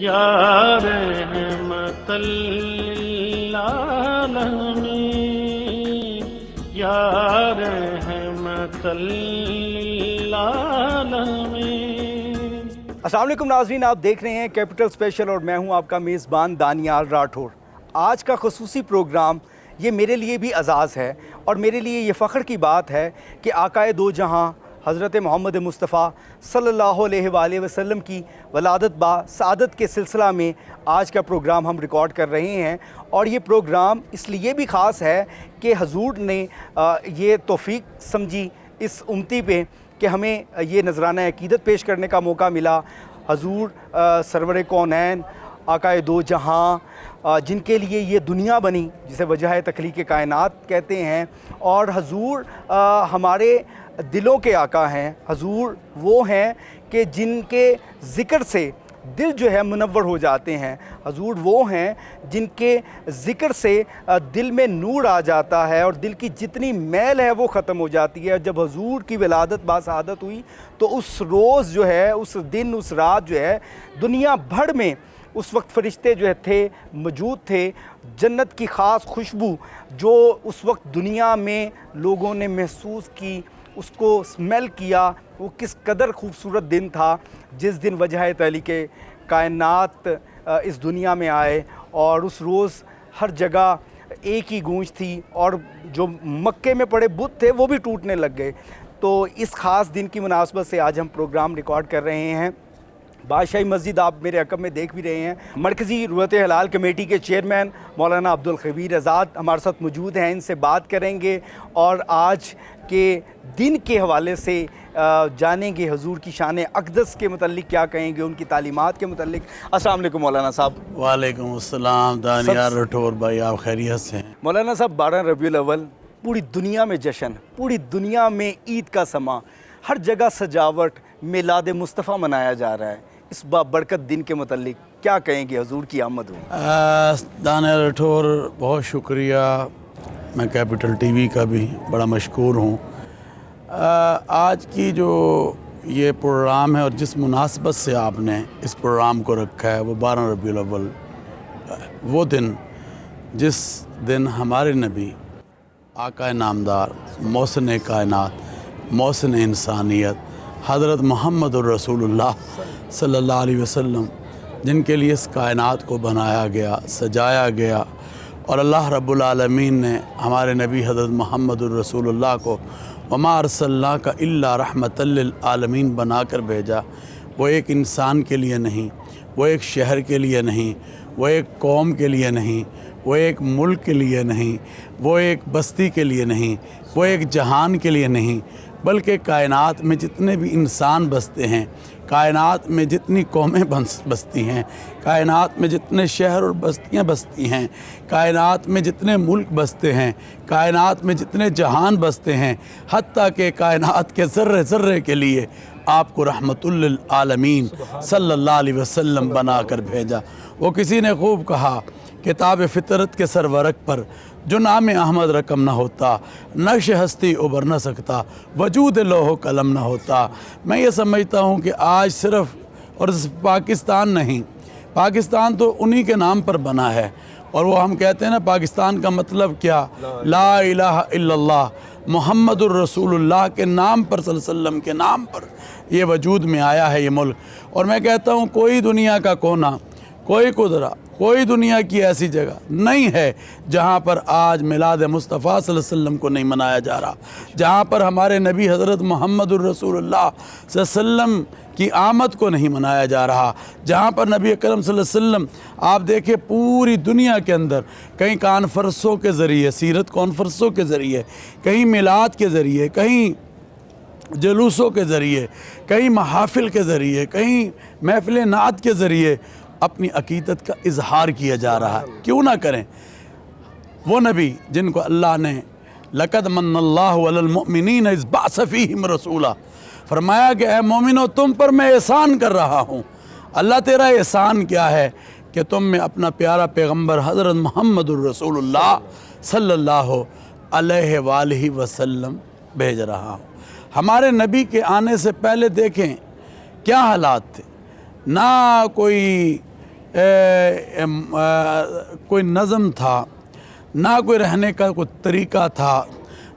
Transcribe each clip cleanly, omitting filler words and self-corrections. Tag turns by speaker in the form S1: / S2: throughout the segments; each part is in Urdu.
S1: یا رحمت للعالمین یا رحمت للعالمین۔
S2: السلام علیکم ناظرین، آپ دیکھ رہے ہیں کیپٹل اسپیشل اور میں ہوں آپ کا میزبان دانیال راٹھور۔ آج کا خصوصی پروگرام یہ میرے لیے بھی اعزاز ہے اور میرے لیے یہ فخر کی بات ہے کہ آقائے دو جہاں حضرت محمد مصطفیٰ صلی اللہ علیہ وآلہ وسلم کی ولادت با سعادت کے سلسلہ میں آج کا پروگرام ہم ریکارڈ کر رہے ہیں، اور یہ پروگرام اس لیے بھی خاص ہے کہ حضور نے یہ توفیق سمجھی اس امتی پہ کہ ہمیں یہ نذرانہ عقیدت پیش کرنے کا موقع ملا۔ حضور سرور کونین آقائے دو جہاں جن کے لیے یہ دنیا بنی، جسے وجہ تخلیق کائنات کہتے ہیں، اور حضور ہمارے دلوں کے آقا ہیں۔ حضور وہ ہیں کہ جن کے ذکر سے دل جو ہے منور ہو جاتے ہیں۔ حضور وہ ہیں جن کے ذکر سے دل میں نور آ جاتا ہے اور دل کی جتنی میل ہے وہ ختم ہو جاتی ہے۔ جب حضور کی ولادت باسعادت ہوئی تو اس روز جو ہے، اس دن، اس رات جو ہے، دنیا بھر میں اس وقت فرشتے جو تھے موجود تھے۔ جنت کی خاص خوشبو جو اس وقت دنیا میں لوگوں نے محسوس کی، اس کو سمیل کیا، وہ کس قدر خوبصورت دن تھا جس دن وجہ تخلیق کائنات اس دنیا میں آئے، اور اس روز ہر جگہ ایک ہی گونج تھی، اور جو مکے میں پڑے بت تھے وہ بھی ٹوٹنے لگ گئے۔ تو اس خاص دن کی مناسبت سے آج ہم پروگرام ریکارڈ کر رہے ہیں۔ بادشاہی مسجد آپ میرے عقب میں دیکھ بھی رہے ہیں۔ مرکزی رویت حلال کمیٹی کے چیئرمین مولانا عبدالخبیر آزاد ہمارے ساتھ موجود ہیں، ان سے بات کریں گے اور آج کے دن کے حوالے سے جانیں گے حضور کی شان اقدس کے متعلق کیا کہیں گے، ان کی تعلیمات کے متعلق۔ السلام علیکم مولانا صاحب۔
S3: وعلیکم السلام دانیال راٹھور بھائی، آپ خیریت سے ہیں؟
S2: مولانا صاحب، 12 ربیع الاول پوری دنیا میں جشن، پوری دنیا میں عید کا سماں، ہر جگہ سجاوٹ، میلاد مصطفیٰ منایا جا رہا ہے۔ اس برکت دن کے متعلق کیا کہیں گے؟ حضور کی آمد ہوئی۔
S3: دانیال راٹھور بہت شکریہ، میں کیپٹل ٹی وی کا بھی بڑا مشکور ہوں۔ آج کی جو یہ پروگرام ہے اور جس مناسبت سے آپ نے اس پروگرام کو رکھا ہے وہ 12 ربیع الاول، وہ دن جس دن ہمارے نبی آقا نامدار، محسن کائنات، محسن انسانیت، حضرت محمد الرسول اللہ صلی اللہ علیہ وسلم، جن کے لیے اس کائنات کو بنایا گیا، سجایا گیا، اور اللہ رب العالمین نے ہمارے نبی حضرت محمد الرسول اللہ کو وما ارسلناک الا رحمۃ للعالمین بنا کر بھیجا۔ وہ ایک انسان کے لیے نہیں، وہ ایک شہر کے لیے نہیں، وہ ایک قوم کے لیے نہیں، وہ ایک ملک کے لیے نہیں، وہ ایک بستی کے لیے نہیں، وہ ایک جہان کے لیے نہیں، بلکہ کائنات میں جتنے بھی انسان بستے ہیں، کائنات میں جتنی قومیں بستی ہیں، کائنات میں جتنے شہر اور بستیاں بستی ہیں، کائنات میں جتنے ملک بستے ہیں، کائنات میں جتنے جہان بستے ہیں، حتیٰ کہ کائنات کے ذرے ذرے کے لیے آپ کو رحمت للعالمین صلی اللہ علیہ وسلم بنا کر بھیجا۔ وہ کسی نے خوب کہا، کتاب فطرت کے سرورق پر جو نام احمد رقم نہ ہوتا، نقش ہستی ابھر نہ سکتا، وجود لوح و قلم نہ ہوتا۔ میں یہ سمجھتا ہوں کہ آج صرف اور پاکستان نہیں، پاکستان تو انہی کے نام پر بنا ہے، اور وہ ہم کہتے ہیں نا پاکستان کا مطلب کیا، لا الہ الا اللہ محمد الرسول اللہ کے نام پر، صلی اللہ علیہ وسلم کے نام پر یہ وجود میں آیا ہے یہ ملک۔ اور میں کہتا ہوں کوئی دنیا کا کونا، کوئی قدرہ، کوئی دنیا کی ایسی جگہ نہیں ہے جہاں پر آج میلاد مصطفیٰ صلی اللہ علیہ وسلم کو نہیں منایا جا رہا، جہاں پر ہمارے نبی حضرت محمد الرسول اللہ صلی اللہ علیہ وسلم کی آمد کو نہیں منایا جا رہا، جہاں پر نبی اکرم صلی اللہ علیہ وسلم، آپ دیکھیں پوری دنیا کے اندر کہیں کانفرنسوں کے ذریعے، سیرت کانفرنسوں کے ذریعے، کہیں میلاد کے ذریعے، کہیں جلوسوں کے ذریعے، کہیں محافل کے ذریعے، کہیں محفل نعت کے ذریعے اپنی عقیدت کا اظہار کیا جا رہا ہے۔ کیوں نہ کریں؟ وہ نبی جن کو اللہ نے لقد من اللہ علی المؤمنین اذ بعث فیہم رسولا، فرمایا کہ اے مومنو تم پر میں احسان کر رہا ہوں۔ اللہ تیرا احسان کیا ہے کہ تم میں اپنا پیارا پیغمبر حضرت محمد الرسول اللہ صلی اللہ علیہ وآلہ وسلم بھیج رہا ہوں۔ ہمارے نبی کے آنے سے پہلے دیکھیں کیا حالات تھے، نہ کوئی کوئی نظم تھا، نہ کوئی رہنے کا کوئی طریقہ تھا،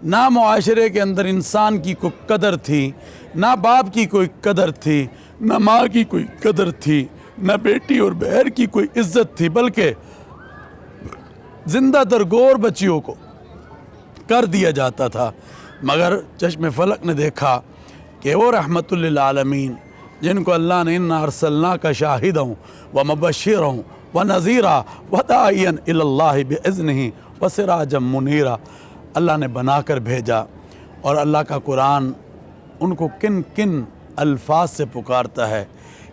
S3: نہ معاشرے کے اندر انسان کی کوئی قدر تھی، نہ باپ کی کوئی قدر تھی، نہ ماں کی کوئی قدر تھی، نہ بیٹی اور بہر کی کوئی عزت تھی، بلکہ زندہ درگور بچیوں کو کر دیا جاتا تھا۔ مگر چشم فلک نے دیکھا کہ وہ رحمت للعالمین جن کو اللہ نے انا ارسلناک شاہدا ومبشرا ونذیرا وداعیا الی اللہ باذنہ وسراجا منیرا، اللہ نے بنا کر بھیجا، اور اللہ کا قرآن ان کو کن کن الفاظ سے پکارتا ہے۔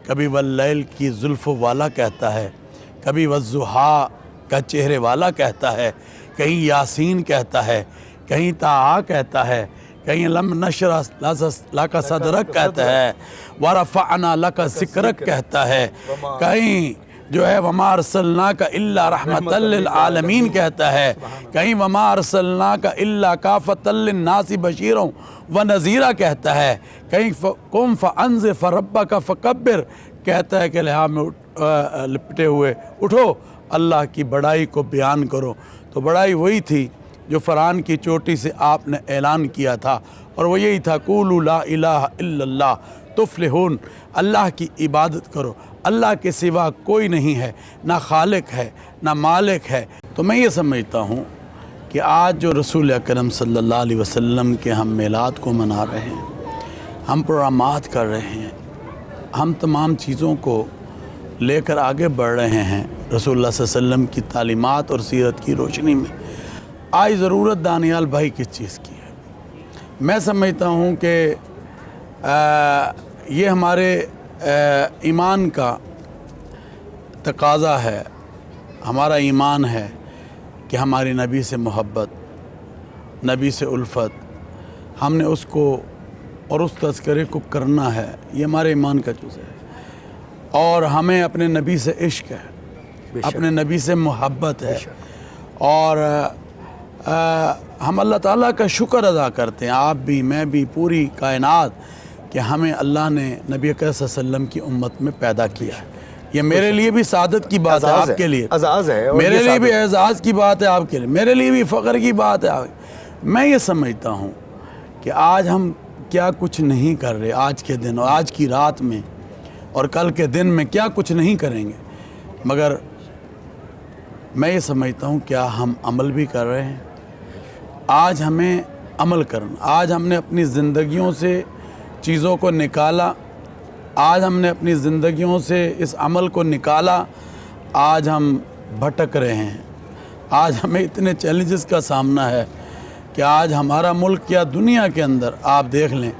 S3: کبھی واللیل کی زلف والا کہتا ہے، کبھی والضحیٰ کا چہرے والا کہتا ہے، کہیں یاسین کہتا ہے، کہیں طٰہٰ کہتا ہے، کہیں لم نشرح لک صدرک کہتا ہے، ورفعنا لک ذکرک کہتا ہے، کہیں جو ہے وما ارسلناک الا رحمۃ للعالمین کہتا ہے، کہیں وما ارسلناک الا کافۃ للناس بشیرا ونذیرا کہتا ہے، کہیں قم فانذر فربک فکبر کہتا ہے کہ لحاظ میں لپٹے ہوئے اٹھو اللہ کی بڑائی کو بیان کرو۔ تو بڑائی وہی تھی جو فرعون کی چوٹی سے آپ نے اعلان کیا تھا، اور وہ یہی تھا قولوا لا الہ الا اللہ تفلحون، اللہ کی عبادت کرو، اللہ کے سوا کوئی نہیں ہے، نہ خالق ہے نہ مالک ہے۔ تو میں یہ سمجھتا ہوں کہ آج جو رسول اکرم صلی اللہ علیہ وسلم کے ہم میلاد کو منا رہے ہیں، ہم پروگرامات کر رہے ہیں، ہم تمام چیزوں کو لے کر آگے بڑھ رہے ہیں رسول اللہ صلی اللہ علیہ وسلم کی تعلیمات اور سیرت کی روشنی میں، آج ضرورت دانیال بھائی کس چیز کی ہے؟ میں سمجھتا ہوں کہ یہ ہمارے ایمان کا تقاضا ہے، ہمارا ایمان ہے کہ ہماری نبی سے محبت، نبی سے الفت، ہم نے اس کو اور اس تذکرے کو کرنا ہے، یہ ہمارے ایمان کا جز ہے، اور ہمیں اپنے نبی سے عشق ہے، اپنے نبی سے محبت ہے، اور ہم اللہ تعالیٰ کا شکر ادا کرتے ہیں، آپ بھی میں بھی پوری کائنات، کہ ہمیں اللہ نے نبی اکرم صلی اللہ علیہ وسلم کی امت میں پیدا کیا ہے۔ یہ میرے لیے بھی سعادت کی بات ہے، آپ کے لیے
S2: اعزاز ہے،
S3: میرے لیے بھی اعزاز کی بات ہے، آپ کے لیے میرے لیے بھی فخر کی بات ہے۔ میں یہ سمجھتا ہوں کہ آج ہم کیا کچھ نہیں کر رہے، آج کے دن اور آج کی رات میں اور کل کے دن میں کیا کچھ نہیں کریں گے، مگر میں یہ سمجھتا ہوں کیا ہم عمل بھی کر رہے ہیں۔ آج ہمیں عمل کرنا، آج ہم نے اپنی زندگیوں سے چیزوں کو نکالا، آج ہم نے اپنی زندگیوں سے اس عمل کو نکالا، آج ہم بھٹک رہے ہیں، آج ہمیں اتنے چیلنجز کا سامنا ہے کہ آج ہمارا ملک یا دنیا کے اندر آپ دیکھ لیں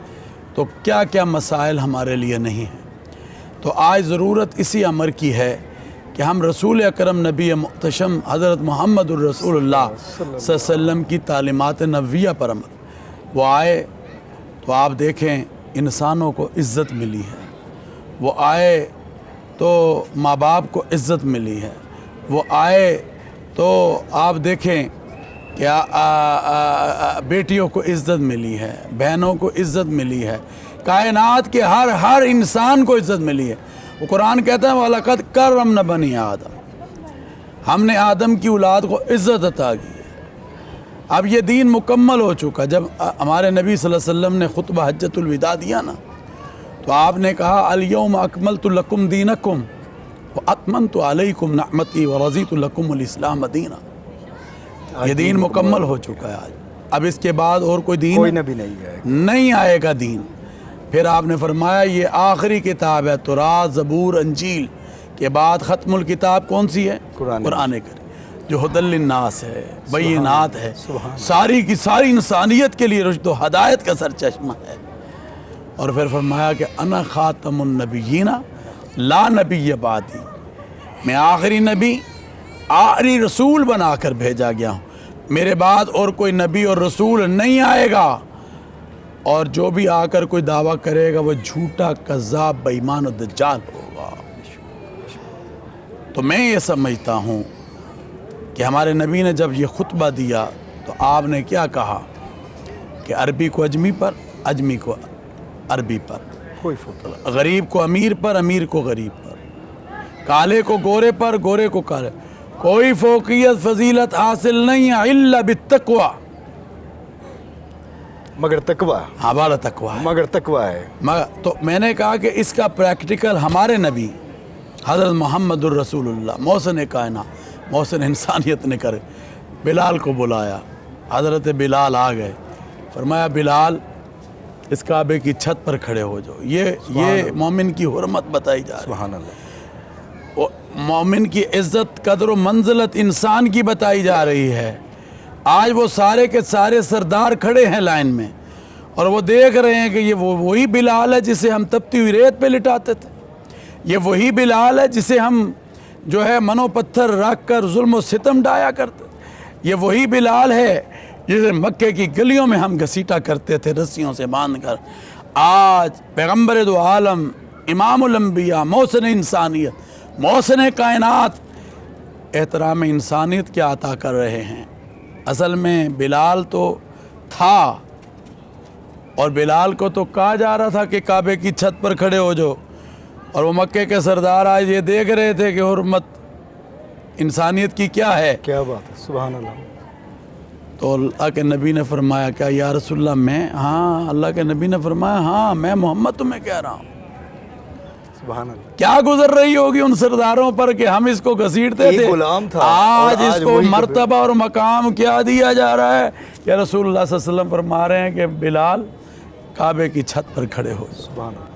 S3: تو کیا کیا مسائل ہمارے لیے نہیں ہیں۔ تو آج ضرورت اسی امر کی ہے کہ ہم رسول اکرم نبی محتشم حضرت محمد الرسول اللہ صلی اللہ علیہ وسلم کی تعلیمات نبویہ پر عمل، وہ آئے تو آپ دیکھیں انسانوں کو عزت ملی ہے، وہ آئے تو ماں باپ کو عزت ملی ہے، وہ آئے تو آپ دیکھیں کہ بیٹیوں کو عزت ملی ہے، بہنوں کو عزت ملی ہے، کائنات کے ہر انسان کو عزت ملی ہے۔ وہ قرآن کہتا ہے وَلَقَدْ كَرَّمْنَا بَنِي آدم، ہم نے آدم کی اولاد کو عزت عطا کی ہے۔ اب یہ دین مکمل ہو چکا۔ جب ہمارے نبی صلی اللہ علیہ وسلم نے خطبہ حجۃ الوداع دیا نا، تو آپ نے کہا الیوم اکملت لکم دینکم واتممت علیکم نعمتی ورضیت لکم الاسلام دینا۔ یہ دین مکمل ہو چکا ہے آج، اب اس کے بعد اور کوئی دین
S2: کوئی نبی
S3: نہیں آئے گا دین۔ پھر آپ نے فرمایا یہ آخری کتاب ہے، تورات، زبور، انجیل کے بعد ختم الکتاب کون سی ہے؟ قرآن کریم، جو ھدی للناس ہے، بینات ہے، ساری کی ساری انسانیت کے لیے رشد و ہدایت کا سرچشمہ ہے۔ اور پھر فرمایا کہ انا خاتم النبیین لا نبی بعدی، میں آخری نبی، آخری رسول بنا کر بھیجا گیا ہوں، میرے بعد اور کوئی نبی اور رسول نہیں آئے گا، اور جو بھی آ کر کوئی دعویٰ کرے گا وہ جھوٹا، کذاب، بے ایمان و دجال ہوگا۔ تو میں یہ سمجھتا ہوں کہ ہمارے نبی نے جب یہ خطبہ دیا تو آپ نے کیا کہا کہ عربی کو اجمی پر، اجمی کو عربی پر،
S2: کوئی فرق نہیں،
S3: غریب کو امیر پر، امیر کو غریب پر، کالے کو گورے پر، گورے کو کالے. کوئی فوقیت فضیلت حاصل نہیں ہے الا بالتقوی،
S2: مگر تقوی،
S3: ہمارا تقوی ہے.
S2: مگر تقوی ہے.
S3: تو میں نے کہا کہ اس کا پریکٹیکل ہمارے نبی حضرت محمد الرسول اللہ محسن کائنات محسن انسانیت نے کرے. بلال کو بلایا، حضرت بلال آ گئے، فرمایا بلال اس کعبے کی چھت پر کھڑے ہو جاؤ. یہ مومن کی حرمت بتائی جا رہی ہے،
S2: سبحان اللہ.
S3: مومن کی عزت قدر و منزلت انسان کی بتائی جا رہی ہے. آج وہ سارے کے سارے سردار کھڑے ہیں لائن میں اور وہ دیکھ رہے ہیں کہ یہ وہی بلال ہے جسے ہم تپتی ہوئی ریت پہ لٹاتے تھے، یہ وہی بلال ہے جسے ہم جو ہے منو پتھر رکھ کر ظلم و ستم ڈایا کرتے، یہ وہی بلال ہے جسے مکے کی گلیوں میں ہم گھسیٹا کرتے تھے رسیوں سے باندھ کر. آج پیغمبر دو عالم امام الانبیاء محسن انسانیت محسن کائنات احترام انسانیت کیا عطا کر رہے ہیں. اصل میں بلال تو تھا، اور بلال کو تو کہا جا رہا تھا کہ کعبے کی چھت پر کھڑے ہو جاؤ، اور وہ مکے کے سردار آج یہ دیکھ رہے تھے کہ حرمت انسانیت کی کیا ہے.
S2: کیا بات ہے، سبحان اللہ.
S3: تو اللہ کے نبی نے فرمایا کیا یا رسول اللہ میں؟ ہاں. اللہ کے نبی نے فرمایا ہاں میں محمد تمہیں کہہ رہا ہوں.
S2: سبحان اللہ.
S3: کیا گزر رہی ہوگی ان سرداروں پر کہ ہم اس کو گھسیٹتے
S2: ایک
S3: تھے،
S2: غلام تھا
S3: آج
S2: اور
S3: اس
S2: آج
S3: کو
S2: وہی
S3: مرتبہ اور مقام کیا دیا جا رہا ہے کہ رسول اللہ صلی اللہ علیہ وسلم فرما رہے ہیں کہ بلال کعبے کی چھت پر کھڑے ہو.
S2: سبحان اللہ.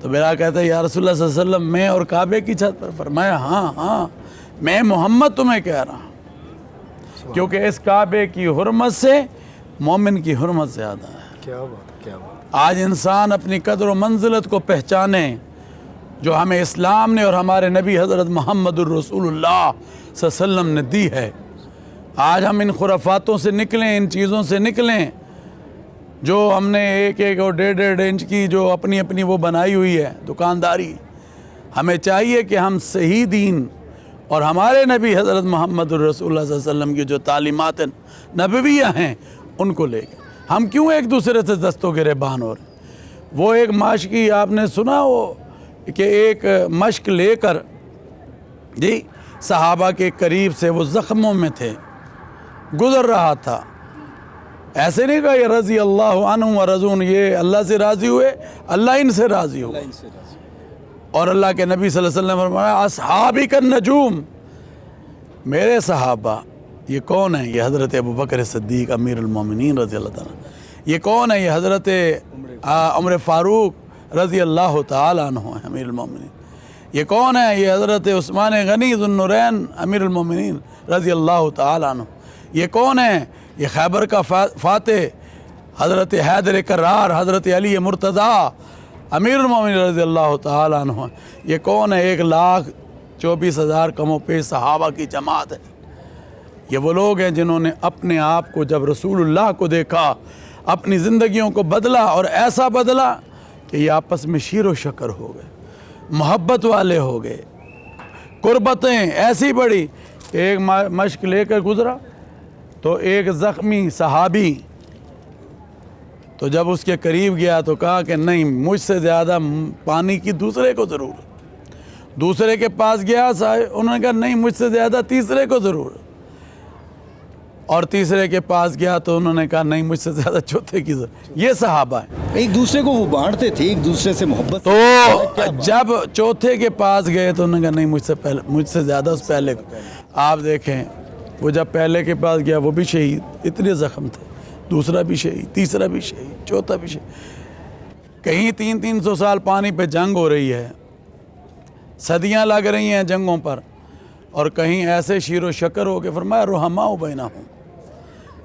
S3: تو بلال کہتا ہے یا رسول اللہ صلی اللہ علیہ وسلم میں اور کعبے کی چھت پر؟ فرمایا ہاں میں محمد تمہیں کہہ رہا ہوں، کیونکہ اس کعبے کی حرمت سے مومن کی حرمت زیادہ ہے.
S2: کیا بات، کیا بات.
S3: آج انسان اپنی قدر و منزلت کو پہچانے جو ہمیں اسلام نے اور ہمارے نبی حضرت محمد الرسول اللہ صلی اللہ علیہ وسلم نے دی ہے. آج ہم ان خرافاتوں سے نکلیں، ان چیزوں سے نکلیں جو ہم نے ایک اور 1.5 انچ کی جو اپنی وہ بنائی ہوئی ہے دکانداری. ہمیں چاہیے کہ ہم صحیح دین اور ہمارے نبی حضرت محمد الرسول اللہ صلی اللہ علیہ وسلم کی جو تعلیمات نبویہ ہیں ان کو لے کے ہم کیوں ایک دوسرے سے دست و گریبان ہو رہے ہیں. وہ ایک ماشکی آپ نے سنا وہ کہ ایک مشک لے کر جی صحابہ کے قریب سے وہ زخموں میں تھے گزر رہا تھا، ایسے نہیں کہا یہ رضی اللہ عنہ و رضون، یہ اللہ سے راضی ہوئے اللہ ان سے راضی ہو. اور اللہ کے نبی صلی اللہ علیہ وسلم نے فرمایا اصحابی کا نجوم، میرے صحابہ. یہ کون ہے؟ یہ حضرت ابوبکر صدیق امیر المومنین رضی اللہ تعالیٰ. یہ کون ہے؟ یہ حضرت عمر فاروق رضی اللہ تعالیٰ عنہ امیر المومنین. یہ کون ہے؟ یہ حضرت عثمان غنی ذو النورین امیر المومنین رضی اللہ تعالیٰ عنہ. یہ کون ہے؟ یہ خیبر کا فاتح حضرت حیدر کرار حضرت علی مرتضیٰ امیر المومنین رضی اللہ تعالیٰ عنہ. یہ کون ہے؟ 1,24,000 کم و پیش صحابہ کی جماعت ہے. یہ وہ لوگ ہیں جنہوں نے اپنے آپ کو جب رسول اللہ کو دیکھا اپنی زندگیوں کو بدلا، اور ایسا بدلا کہ یہ آپس میں شیر و شکر ہو گئے، محبت والے ہو گئے. قربتیں ایسی بڑی کہ ایک مشک لے کر گزرا تو ایک زخمی صحابی تو جب اس کے قریب گیا تو کہا کہ نہیں مجھ سے زیادہ پانی کی دوسرے کو ضرورت. دوسرے کے پاس گیا انہوں نے کہا نہیں مجھ سے زیادہ تیسرے کو ضرورت. اور تیسرے کے پاس گیا تو انہوں نے کہا نہیں مجھ سے زیادہ چوتھے کی ضرورت. یہ صحابہ ہیں،
S2: ایک دوسرے کو وہ بانٹتے تھے، ایک دوسرے سے محبت.
S3: تو جب چوتھے کے پاس گئے تو انہوں نے کہا نہیں مجھ سے زیادہ اس پہلے کو. آپ دیکھیں وہ جب پہلے کے پاس گیا وہ بھی شہید، اتنے زخم تھے، دوسرا بھی شہید، تیسرا بھی شہید، چوتھا بھی شہید. کہیں 300 سال پانی پہ جنگ ہو رہی ہے، صدیاں لگ رہی ہیں جنگوں پر، اور کہیں ایسے شیر و شکر ہو کے فرمایا رحماء بینہم،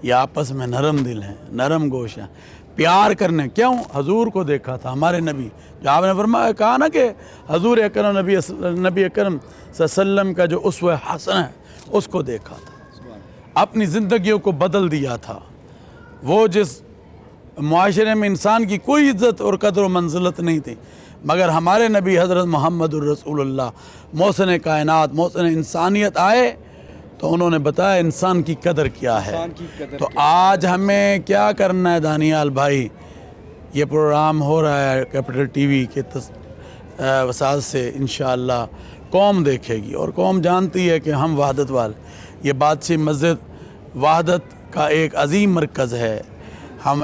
S3: یہ آپس میں نرم دل ہیں، نرم گوش ہیں، پیار کرنے. کیوں؟ حضور کو دیکھا تھا ہمارے نبی، جو آپ نے فرمایا کہا نا کہ حضور اکرم نبی اکرم صلی اللہ علیہ وسلم کا جو اسوہ حسن ہے اس کو دیکھا تھا، اپنی زندگیوں کو بدل دیا تھا. وہ جس معاشرے میں انسان کی کوئی عزت اور قدر و منزلت نہیں تھی، مگر ہمارے نبی حضرت محمد الرسول اللہ محسن کائنات محسن انسانیت آئے تو انہوں نے بتایا انسان کی قدر کیا ہے. تو آج ہمیں کیا کرنا ہے دانیال بھائی؟ یہ پروگرام ہو رہا ہے کیپٹل ٹی وی کے وسائل سے انشاءاللہ قوم دیکھے گی، اور قوم جانتی ہے کہ ہم وحدت والے، یہ بادشاہ مسجد وحدت کا ایک عظیم مرکز ہے، ہم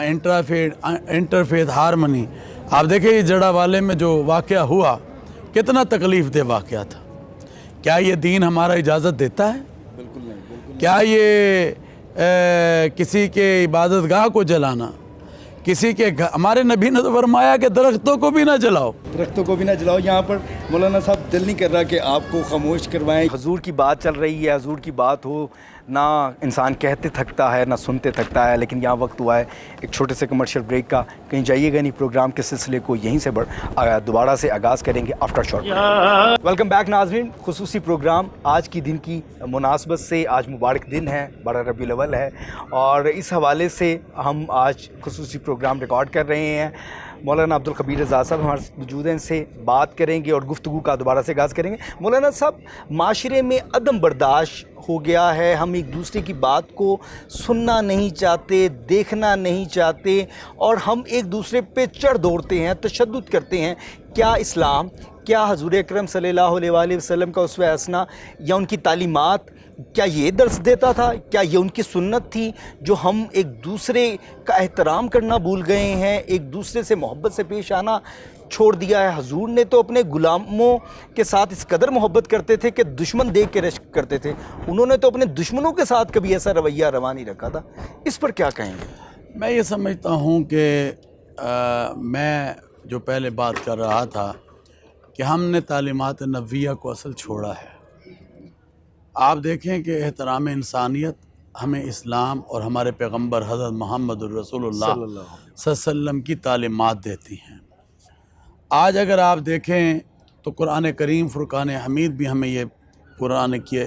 S3: انٹرفیتھ ہارمنی۔ آپ دیکھیں یہ جڑا والے میں جو واقعہ ہوا کتنا تکلیف دہ واقعہ تھا، کیا یہ دین ہمارا اجازت دیتا ہے؟
S2: بالکل نہیں،
S3: کیا یہ کسی کے عبادت گاہ کو جلانا، کسی کے ہمارے نبی نے تو فرمایا کہ درختوں کو بھی نہ جلاؤ،
S2: درختوں کو بھی نہ جلاؤ۔ یہاں پر مولانا صاحب دل نہیں کر رہا کہ آپ کو خاموش کروائیں، حضور کی بات چل رہی ہے، حضور کی بات ہو، نہ انسان کہتے تھکتا ہے نہ سنتے تھکتا ہے، لیکن یہاں وقت ہوا ہے ایک چھوٹے سے کمرشل بریک کا، کہیں جائیے گا نہیں، پروگرام کے سلسلے کو یہیں سے دوبارہ سے آغاز کریں گے آفٹر شارٹ۔ ویلکم بیک ناظرین، خصوصی پروگرام آج کی دن کی مناسبت سے، آج مبارک دن ہے، 12 ربیع الاول ہے، اور اس حوالے سے ہم آج خصوصی پروگرام ریکارڈ کر رہے ہیں۔ مولانا عبدالخبیر رضا صاحب ہمارے موجود ہیں، ان سے بات کریں گے اور گفتگو کا دوبارہ سے آغاز کریں گے۔ مولانا صاحب، معاشرے میں عدم برداشت ہو گیا ہے، ہم ایک دوسرے کی بات کو سننا نہیں چاہتے، دیکھنا نہیں چاہتے، اور ہم ایک دوسرے پہ چڑھ دوڑتے ہیں، تشدد کرتے ہیں۔ کیا اسلام، کیا حضور اکرم صلی اللہ علیہ وآلہ وسلم کا اسوہ حسنہ یا ان کی تعلیمات کیا یہ درس دیتا تھا؟ کیا یہ ان کی سنت تھی جو ہم ایک دوسرے کا احترام کرنا بھول گئے ہیں، ایک دوسرے سے محبت سے پیش آنا چھوڑ دیا ہے؟ حضور نے تو اپنے غلاموں کے ساتھ اس قدر محبت کرتے تھے کہ دشمن دیکھ کے رشک کرتے تھے، انہوں نے تو اپنے دشمنوں کے ساتھ کبھی ایسا رویہ روا نہیں رکھا تھا۔ اس پر کیا کہیں گے؟
S3: میں یہ سمجھتا ہوں کہ میں جو پہلے بات کر رہا تھا کہ ہم نے تعلیمات نبویہ کو اصل چھوڑا ہے۔ آپ دیکھیں کہ احترام انسانیت ہمیں اسلام اور ہمارے پیغمبر حضرت محمد الرسول اللہ صلی اللہ علیہ وسلم کی تعلیمات دیتی ہیں۔ آج اگر آپ دیکھیں تو قرآن کریم فرقان حمید بھی ہمیں یہ قرآن کی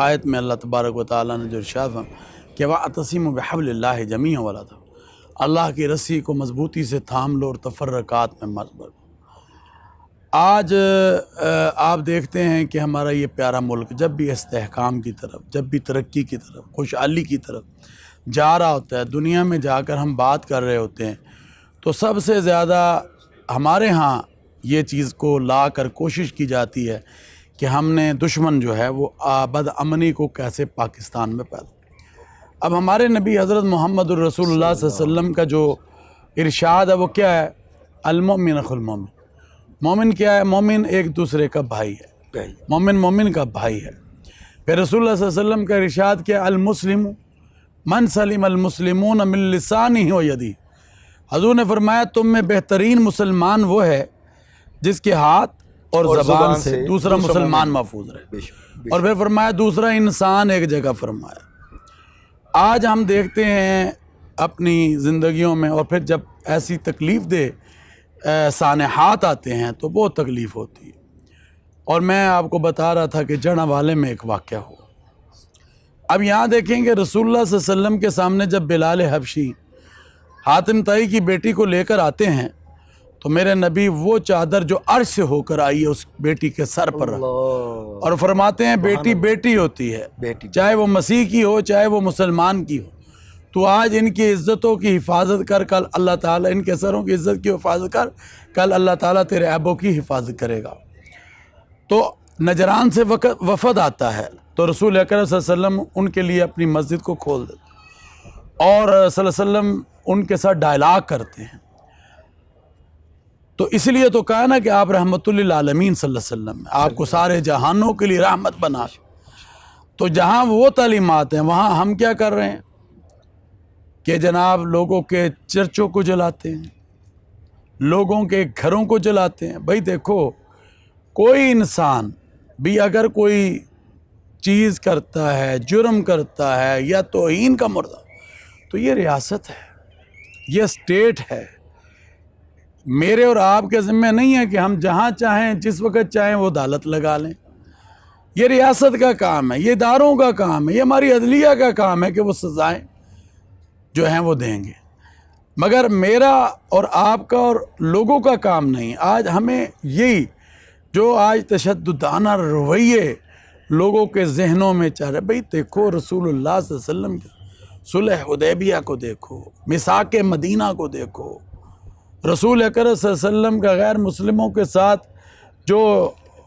S3: آیت میں اللہ تبارک و تعالیٰ نے جو ارشاد فرمایا کہ وَاعْتَصِمُوا بِحَبْلِ اللَّهِ جَمِيعًا وَلَا تَفَرَّقُوا، اللہ کی رسی کو مضبوطی سے تھام لو اور تفرقات میں مت بڑھو۔ آج آپ دیکھتے ہیں کہ ہمارا یہ پیارا ملک جب بھی استحکام کی طرف، جب بھی ترقی کی طرف، خوشحالی کی طرف جا رہا ہوتا ہے، دنیا میں جا کر ہم بات کر رہے ہوتے ہیں، تو سب سے زیادہ ہمارے ہاں یہ چیز کو لا کر کوشش کی جاتی ہے کہ ہم نے دشمن جو ہے وہ بد امنی کو کیسے پاکستان میں پیدا۔ اب ہمارے نبی حضرت محمد الرسول اللہ صلی اللہ علیہ وسلم کا جو ارشاد ہے وہ کیا ہے؟ المؤمن اخو المؤمن، مومن کیا ہے؟ مومن ایک دوسرے کا بھائی ہے، مومن مومن کا بھائی ہے۔ پھر رسول اللہ صلی اللہ علیہ وسلم کا ارشاد کیا؟ المسلم من سلم المسلمون من لسانہ و یدہ، حضور نے فرمایا تم میں بہترین مسلمان وہ ہے جس کے ہاتھ اور زبان سے دوسرا مسلمان محفوظ رہے، اور پھر فرمایا دوسرا انسان ایک جگہ فرمایا۔ آج ہم دیکھتے ہیں اپنی زندگیوں میں، اور پھر جب ایسی تکلیف دہ سانحات آتے ہیں تو بہت تکلیف ہوتی ہے۔ اور میں آپ کو بتا رہا تھا کہ جڑا والے میں ایک واقعہ ہوا۔ اب یہاں دیکھیں کہ رسول اللہ صلی اللہ علیہ وسلم کے سامنے جب بلال حبشی حاتم طائی کی بیٹی کو لے کر آتے ہیں تو میرے نبی وہ چادر جو عرش سے ہو کر آئی ہے اس بیٹی کے سر پر رکھ، اور فرماتے ہیں بیٹی بیٹی ہوتی ہے، چاہے وہ مسیح کی ہو چاہے وہ مسلمان کی ہو، تو آج ان کی عزتوں کی حفاظت کر، کل اللہ تعالیٰ ان کے سروں کی عزت کی حفاظت کر، کل اللہ تعالیٰ تیرے عیبوں کی حفاظت کرے گا۔ تو نجران سے وفد آتا ہے تو رسول اکرم صلی اللہ علیہ وسلم ان کے لیے اپنی مسجد کو کھول دیتے، اور صلی اللہ علیہ وسلم ان کے ساتھ ڈائلاگ کرتے ہیں۔ تو اس لیے تو کہا نا کہ آپ رحمت للعالمین صلی اللہ علیہ وسلم، آپ کو سارے جہانوں کے لیے رحمت بنا۔ تو جہاں وہ تعلیمات ہیں وہاں ہم کیا کر رہے ہیں کہ جناب لوگوں کے چرچوں کو جلاتے ہیں، لوگوں کے گھروں کو جلاتے ہیں۔ بھائی دیکھو، کوئی انسان بھی اگر کوئی چیز کرتا ہے، جرم کرتا ہے یا توہین کا مردہ، تو یہ ریاست ہے، یہ اسٹیٹ ہے۔ میرے اور آپ کے ذمہ نہیں ہے کہ ہم جہاں چاہیں جس وقت چاہیں وہ عدالت لگا لیں۔ یہ ریاست کا کام ہے، یہ اداروں کا کام ہے، یہ ہماری عدلیہ کا کام ہے کہ وہ سزائیں جو ہیں وہ دیں گے، مگر میرا اور آپ کا اور لوگوں کا کام نہیں۔ آج ہمیں یہی جو آج تشددانہ رویے لوگوں کے ذہنوں میں چل رہے، بھئی دیکھو رسول اللہ صلی اللہ علیہ وسلم کے صلح حدیبیہ کو دیکھو، میثاق مدینہ کو دیکھو، رسول اکرم صلی اللہ علیہ وسلم کا غیر مسلموں کے ساتھ جو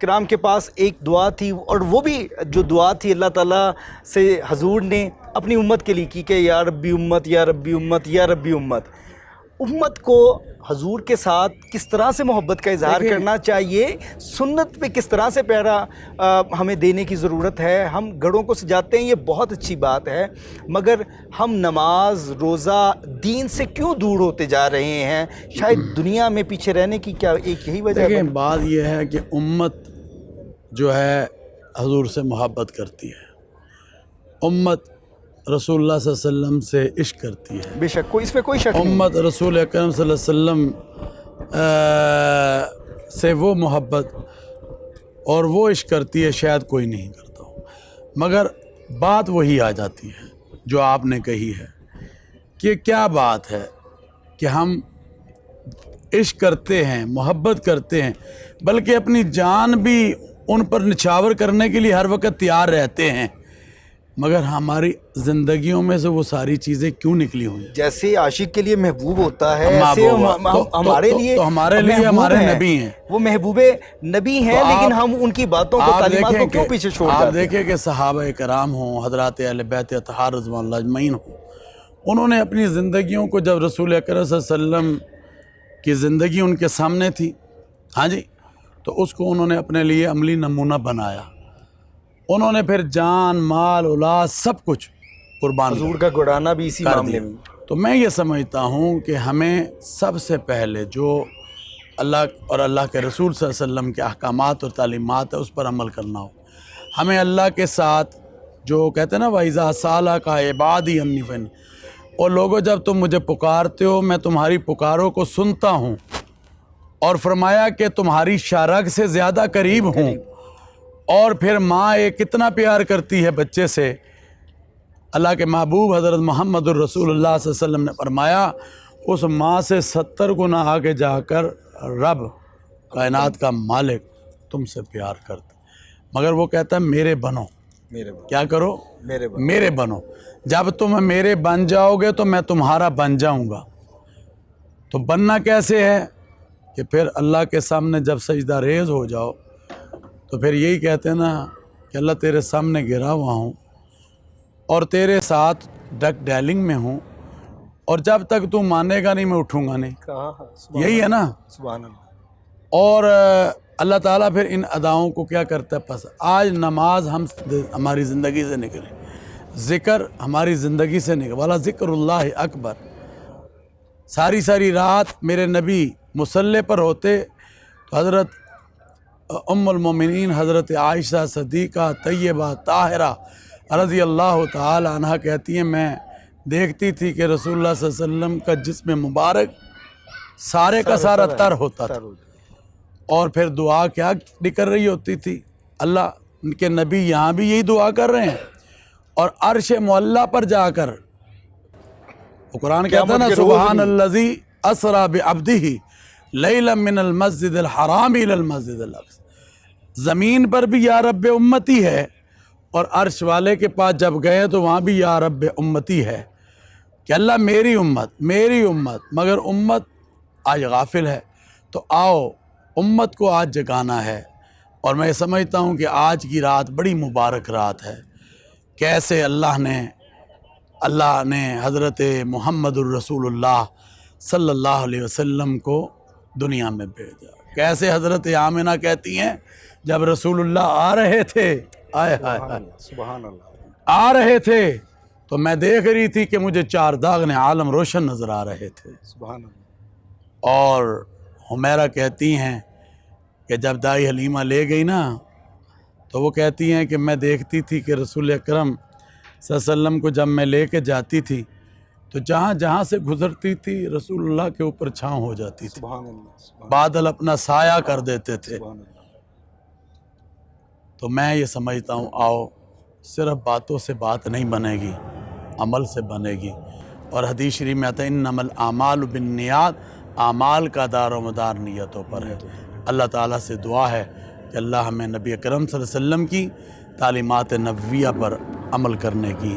S2: کرام کے پاس ایک دعا تھی، اور وہ بھی جو دعا تھی اللہ تعالیٰ سے حضور نے اپنی امت کے لیے کی کہ یا ربی امت یا ربی امت یا ربی امت. امت کو حضور کے ساتھ کس طرح سے محبت کا اظہار کرنا چاہیے، سنت پہ کس طرح سے پہرا ہمیں دینے کی ضرورت ہے. ہم گھڑوں کو سجاتے ہیں، یہ بہت اچھی بات ہے، مگر ہم نماز روزہ دین سے کیوں دور ہوتے جا رہے ہیں؟ شاید دنیا میں پیچھے رہنے کی کیا ایک یہی وجہ ہے؟
S3: دیکھیں، بات یہ ہے کہ امت جو ہے حضور سے محبت کرتی ہے، امت رسول اللہ صلی اللہ علیہ وسلم سے عشق کرتی ہے.
S2: بے شک، کوئی اس میں کوئی شک نہیں.
S3: امت رسول اکرم صلی اللہ علیہ وسلم سے وہ محبت اور وہ عشق کرتی ہے شاید کوئی نہیں کرتا ہو. مگر بات وہی آ جاتی ہے جو آپ نے کہی ہے کہ کیا بات ہے کہ ہم عشق کرتے ہیں، محبت کرتے ہیں، بلکہ اپنی جان بھی ان پر نچھاور کرنے کے لیے ہر وقت تیار رہتے ہیں، مگر ہماری زندگیوں میں سے وہ ساری چیزیں کیوں نکلی ہوئی؟
S2: جیسے عاشق کے لیے محبوب ہوتا ہے، ایسے ہمارے لیے
S3: ہمارے نبی ہیں،
S2: وہ محبوب نبی ہیں، لیکن ہم ان کی باتوں کو، تعلیمات کو کیوں پیچھے چھوڑ جاتے ہیں؟
S3: آپ دیکھیں کہ صحابہ کرام ہوں، حضرات اہل بیت اطہار رضوان اللہ اجمعین ہوں، انہوں نے اپنی زندگیوں کو، جب رسول اکرم صلی اللہ علیہ وسلم کی زندگی ان کے سامنے تھی، ہاں جی، تو اس کو انہوں نے اپنے لیے عملی نمونہ بنایا. انہوں نے پھر جان، مال، اولاد سب کچھ قربان
S2: حضور کا گھڑانا بھی اسی معاملے میں.
S3: تو میں یہ سمجھتا ہوں کہ ہمیں سب سے پہلے جو اللہ اور اللہ کے رسول صلی اللہ علیہ وسلم کے احکامات اور تعلیمات ہے اس پر عمل کرنا ہو. ہمیں اللہ کے ساتھ جو کہتے ہیں نا وَإِذَا سَأَلَكَ عِبَادِي عَنِّي فَإِنِّي، اور لوگوں جب تم مجھے پکارتے ہو میں تمہاری پکاروں کو سنتا ہوں، اور فرمایا کہ تمہاری شارک سے زیادہ قریب ہوں. اور پھر ماں کتنا پیار کرتی ہے بچے سے. اللہ کے محبوب حضرت محمد الرسول اللہ صلی اللہ علیہ وسلم نے فرمایا اس ماں سے 70 گنا آگے جا کر رب کائنات کا مالک تم سے پیار کرتا، مگر وہ کہتا ہے میرے بنو. کیا کرو؟ میرے بنو. جب تم میرے بن جاؤ گے تو میں تمہارا بن جاؤں گا. تو بننا کیسے ہے کہ پھر اللہ کے سامنے جب سجدہ ریز ہو جاؤ تو پھر یہی کہتے ہیں نا کہ اللہ تیرے سامنے گرا ہوا ہوں اور تیرے ساتھ ڈک ڈیلنگ میں ہوں، اور جب تک تو مانے گا نہیں میں اٹھوں گا نہیں. یہی ہے نا.
S2: سبحان اللہ.
S3: اور اللہ تعالیٰ پھر ان اداؤں کو کیا کرتا ہے پس. آج نماز ہماری زندگی سے نکلے، ذکر ہماری زندگی سے نکلے، والا ذکر اللہ اکبر. ساری رات میرے نبی مصلی پر ہوتے تو حضرت ام المومنین حضرت عائشہ صدیقہ طیبہ طاہرہ رضی اللہ تعالی عنہ کہتی ہیں میں دیکھتی تھی کہ رسول اللہ صلی اللہ علیہ وسلم کا جسم مبارک سارے کا سارا تر ہوتا تھا، اور پھر دعا کیا نکل رہی ہوتی تھی. اللہ ان کے نبی یہاں بھی یہی دعا کر رہے ہیں، اور عرش معلیٰ پر جا کر وہ قرآن کہتا ہے نا سبحان الذی اسریٰ بعبدہ لیلا من المسجد الحرام الی المسجد الاقصی. زمین پر بھی یا رب امتی ہے، اور عرش والے کے پاس جب گئے تو وہاں بھی یا رب امتی ہے کہ اللہ میری امت، مگر امت آج غافل ہے. تو آؤ امت کو آج جگانا ہے. اور میں سمجھتا ہوں کہ آج کی رات بڑی مبارک رات ہے. کیسے اللہ نے حضرت محمد الرسول اللہ صلی اللہ علیہ وسلم کو دنیا میں بھیجا. کیسے حضرت آمنہ کہتی ہیں جب رسول اللہ آ رہے تھے،
S2: سبحان اللہ،
S3: آ رہے تھے تو میں دیکھ رہی تھی کہ مجھے 4 داغ عالم روشن نظر آ رہے تھے.
S2: سبحان اللہ.
S3: اور حمیرہ کہتی ہیں کہ جب دائی حلیمہ لے گئی نا تو وہ کہتی ہیں کہ میں دیکھتی تھی کہ رسول اکرم صلی اللہ علیہ وسلم کو جب میں لے کے جاتی تھی تو جہاں سے گزرتی تھی رسول اللہ کے اوپر چھاؤں ہو جاتی تھی.
S2: سبحان اللہ.
S3: بادل اپنا سایہ کر دیتے تھے.
S2: سبحان اللہ.
S3: تو میں یہ سمجھتا ہوں آؤ صرف باتوں سے بات نہیں بنے گی، عمل سے بنے گی. اور حدیث شریف میں آتا ہے انما الاعمال بالنیات، اعمال کا دار و مدار نیتوں پر ہے. اللہ تعالیٰ سے دعا ہے کہ اللہ ہمیں نبی اکرم صلی اللہ علیہ وسلم کی تعلیمات نبویہ پر عمل کرنے کی